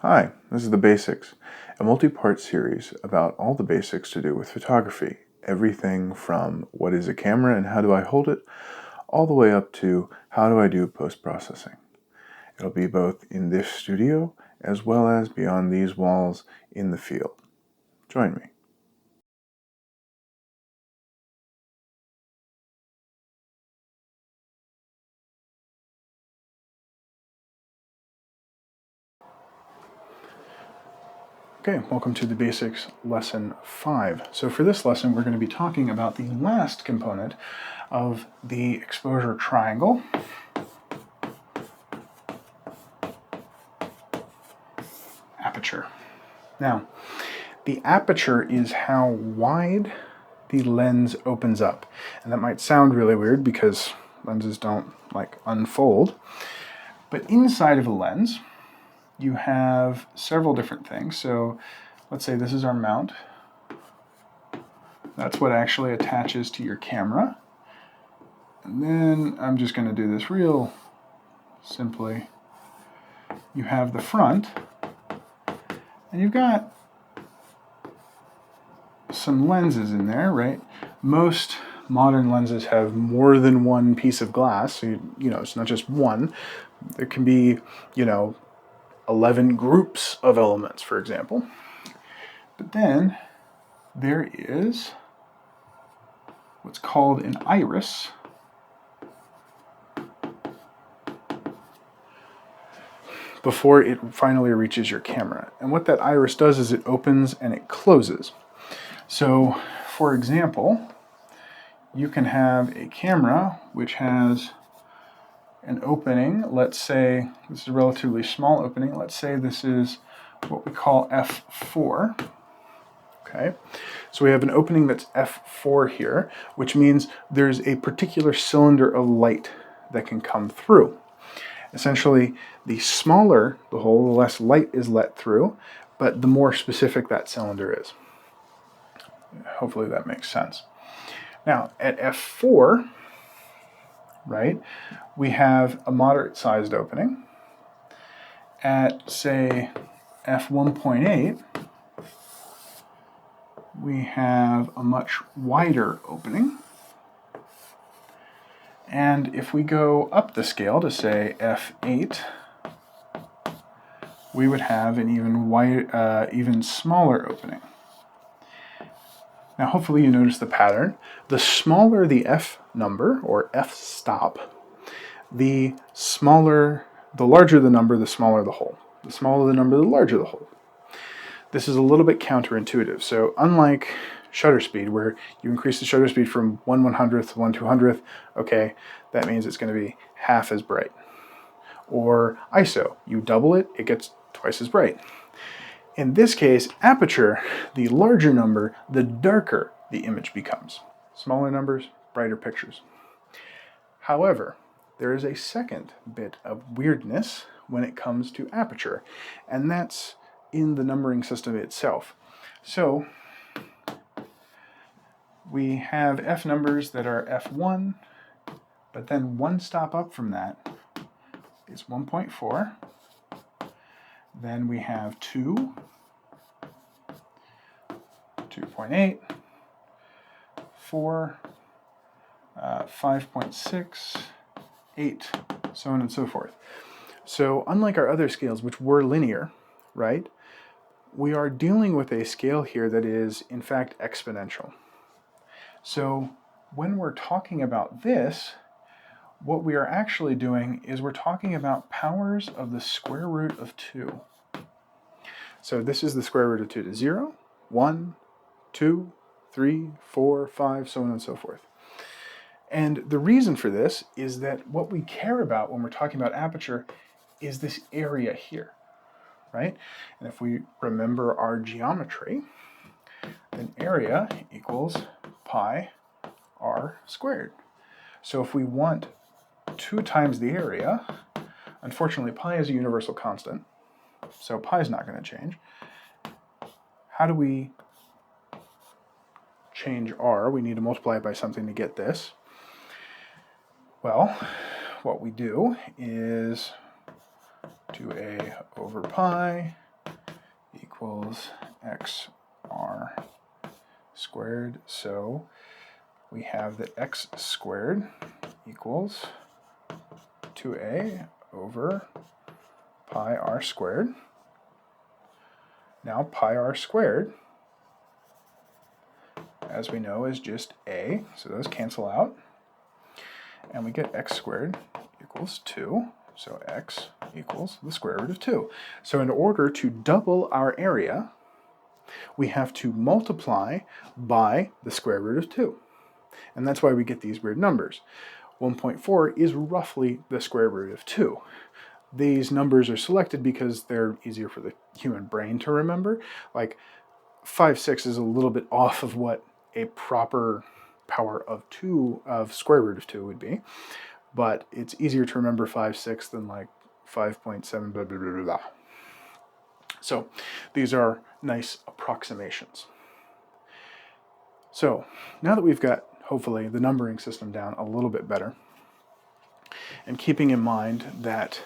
Hi, this is The Basics, a multi-part series about all the basics to do with photography. Everything from what is a camera and how do I hold it, all the way up to how do I do post-processing. It'll be both in this studio as well as beyond these walls in the field. Join me. Okay, welcome to the Basics Lesson 5. So for this lesson, we're going to be talking about the last component of the exposure triangle. Aperture. Now, the aperture is how wide the lens opens up. And that might sound really weird because lenses don't unfold. But inside of a lens, you have several different things. So let's say this is our mount. That's what actually attaches to your camera. And then I'm just going to do this real simply. You have the front, and you've got some lenses in there, right? Most modern lenses have more than one piece of glass, so it's not just one. There can be 11 groups of elements, for example. But then there is what's called an iris, before it finally reaches your camera. And what that iris does is it opens and it closes. So, for example, you can have a camera which has an opening. Let's say this is a relatively small opening. Let's say this is what we call f4. Okay, so we have an opening that's f4 here, which means there's a particular cylinder of light that can come through. Essentially, the smaller the hole, the less light is let through, but the more specific that cylinder is. Hopefully that makes sense. Now, at f4, right, we have a moderate-sized opening. At, say, f1.8, we have a much wider opening. And if we go up the scale to, say, f8, we would have an even smaller opening. Now, hopefully you notice the pattern. The smaller the f number, or f stop, the larger the number, the smaller the hole. The smaller the number, the larger the hole. This is a little bit counterintuitive. So unlike shutter speed, where you increase the shutter speed from 1/100th to 1/200th, okay, that means it's going to be half as bright. Or ISO, you double it, it gets twice as bright. In this case, aperture, the larger number, the darker the image becomes. Smaller numbers, brighter pictures. However, there is a second bit of weirdness when it comes to aperture, and that's in the numbering system itself. So we have f numbers that are f1, but then one stop up from that is 1.4. Then we have 2, 2.8, 4, 5.6, 8, so on and so forth. So unlike our other scales, which were linear, right, we are dealing with a scale here that is, in fact, exponential. So when we're talking about this, what we are actually doing is we're talking about powers of the square root of 2. So this is the square root of 2 to 0, 1, 2, 3, 4, 5, so on and so forth. And the reason for this is that what we care about when we're talking about aperture is this area here, right? And if we remember our geometry, then area equals pi r squared. So if we want 2 times the area, unfortunately pi is a universal constant, so pi is not going to change. How do we change r? We need to multiply it by something to get this. Well, what we do is 2a over pi equals xr squared. So we have that x squared equals 2a over pi r squared. Now pi r squared, as we know, is just a, so those cancel out. And we get x squared equals 2, so x equals the square root of 2. So in order to double our area, we have to multiply by the square root of 2. And that's why we get these weird numbers. 1.4 is roughly the square root of 2. These numbers are selected because they're easier for the human brain to remember. Like 5, 6 is a little bit off of what a proper power of 2 of square root of 2 would be, but it's easier to remember 5, 6 than like 5.7 blah blah blah blah. So these are nice approximations. So now that we've got hopefully the numbering system down a little bit better, and keeping in mind that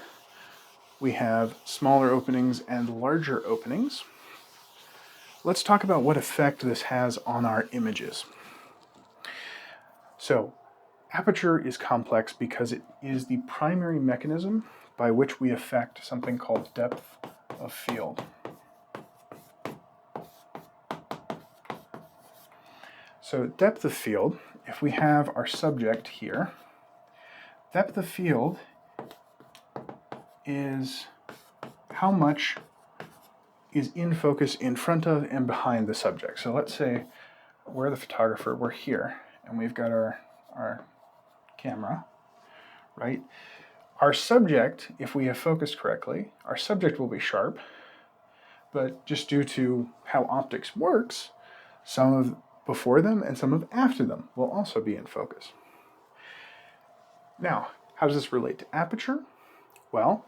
we have smaller openings and larger openings, let's talk about what effect this has on our images. So, aperture is complex because it is the primary mechanism by which we affect something called depth of field. So, depth of field, if we have our subject here, depth of field is how much is in focus in front of and behind the subject. So let's say we're the photographer, we're here, and we've got our camera, right? Our subject, if we have focused correctly, our subject will be sharp, but just due to how optics works, some of before them and some of after them will also be in focus. Now, how does this relate to aperture? Well,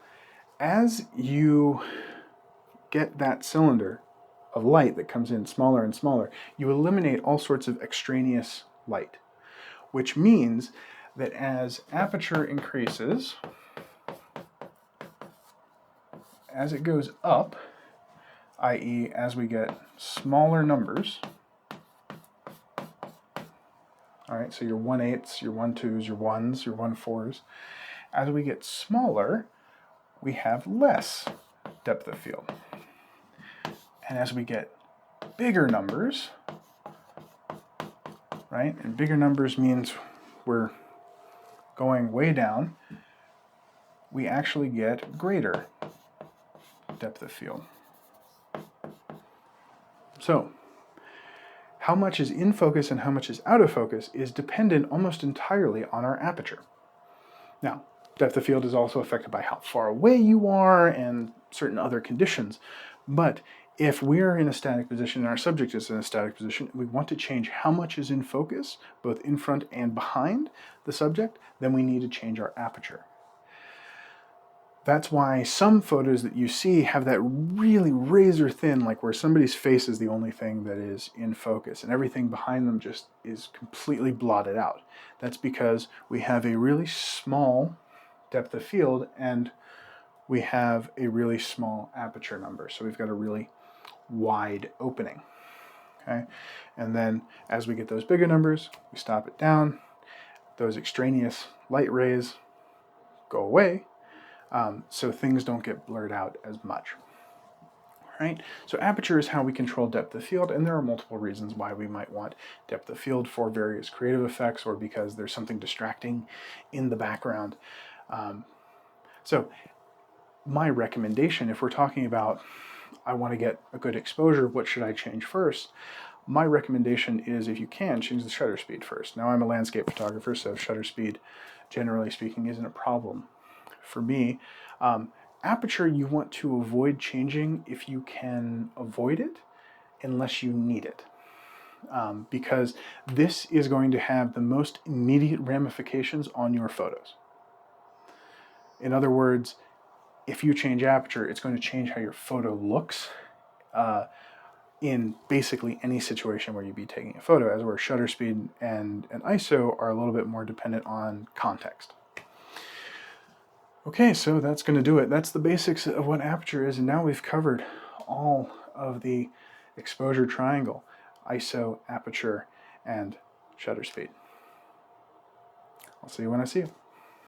as you get that cylinder of light that comes in smaller and smaller, you eliminate all sorts of extraneous light, which means that as aperture increases, as it goes up, i.e. as we get smaller numbers, all right, so your 1/8, your 1/2s, your 1s, your 1/4s, as we get smaller, we have less depth of field. And as we get bigger numbers, right, and bigger numbers means we're going way down, we actually get greater depth of field. So, how much is in focus and how much is out of focus is dependent almost entirely on our aperture. Now, depth of field is also affected by how far away you are and certain other conditions, but if we're in a static position and our subject is in a static position, and we want to change how much is in focus, both in front and behind the subject, then we need to change our aperture. That's why some photos that you see have that really razor thin, like where somebody's face is the only thing that is in focus and everything behind them just is completely blotted out. That's because we have a really small depth of field and we have a really small aperture number. So we've got a really wide opening. Okay? And then as we get those bigger numbers, we stop it down. Those extraneous light rays go away. So things don't get blurred out as much. Right? So aperture is how we control depth of field, and there are multiple reasons why we might want depth of field for various creative effects or because there's something distracting in the background. So my recommendation, if we're talking about I want to get a good exposure, what should I change first? My recommendation is, if you can, change the shutter speed first. Now I'm a landscape photographer, so shutter speed, generally speaking, isn't a problem for me. Aperture you want to avoid changing if you can avoid it, unless you need it. Because this is going to have the most immediate ramifications on your photos. In other words, if you change aperture, it's going to change how your photo looks in basically any situation where you'd be taking a photo, as where shutter speed and ISO are a little bit more dependent on context. Okay, so that's going to do it. That's the basics of what aperture is, and now we've covered all of the exposure triangle: ISO, aperture, and shutter speed. I'll see you when I see you.